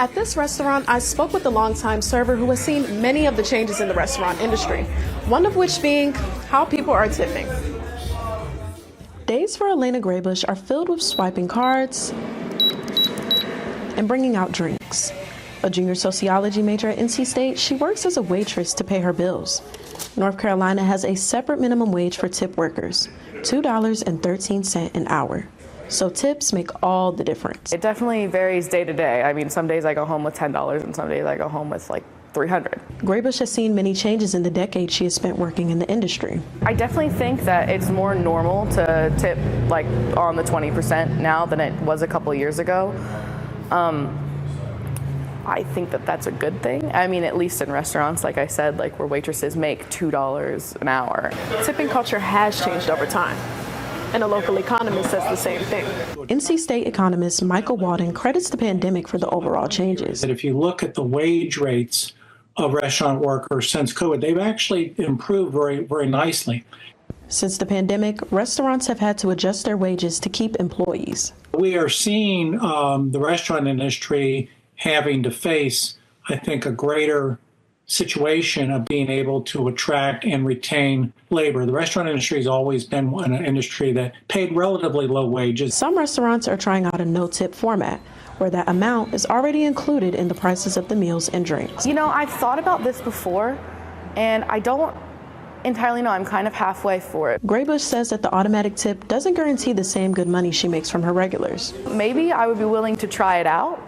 At this restaurant, I spoke with a longtime server who has seen many of the changes in the restaurant industry, one of which being how people are tipping. Days for Elena Graybush are filled with swiping cards and bringing out drinks. A junior sociology major at NC State, she works as a waitress to pay her bills. North Carolina has a separate minimum wage for tip workers, $2.13 an hour. So tips make all the difference. It definitely varies day to day. I mean, some days I go home with $10 and some days I go home with like $300. Graybush has seen many changes in the decade she has spent working in the industry. I definitely think that it's more normal to tip like on the 20% now than it was a couple years ago. I think that that's a good thing. I mean, at least in restaurants, like I said, like where waitresses make $2 an hour. Tipping culture has changed over time, and a local economist says the same thing. NC State economist Michael Walden credits the pandemic for the overall changes. If you look at the wage rates of restaurant workers since COVID, they've actually improved very, very nicely. Since the pandemic, restaurants have had to adjust their wages to keep employees. We are seeing the restaurant industry having to face, I think, a greater situation of being able to attract and retain labor. The restaurant industry has always been an industry that paid relatively low wages. Some restaurants are trying out a no-tip format, where that amount is already included in the prices of the meals and drinks. You know, I've thought about this before, and I don't entirely know. I'm kind of halfway for it. Graybush says that the automatic tip doesn't guarantee the same good money she makes from her regulars. Maybe I would be willing to try it out,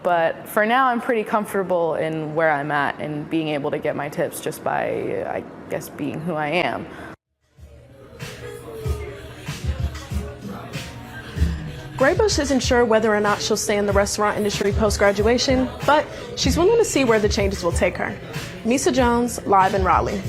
but for now I'm pretty comfortable in where I'm at and being able to get my tips just by, I guess, being who I am. Graybush isn't sure whether or not she'll stay in the restaurant industry post-graduation, but she's willing to see where the changes will take her. Misa Jones, live in Raleigh.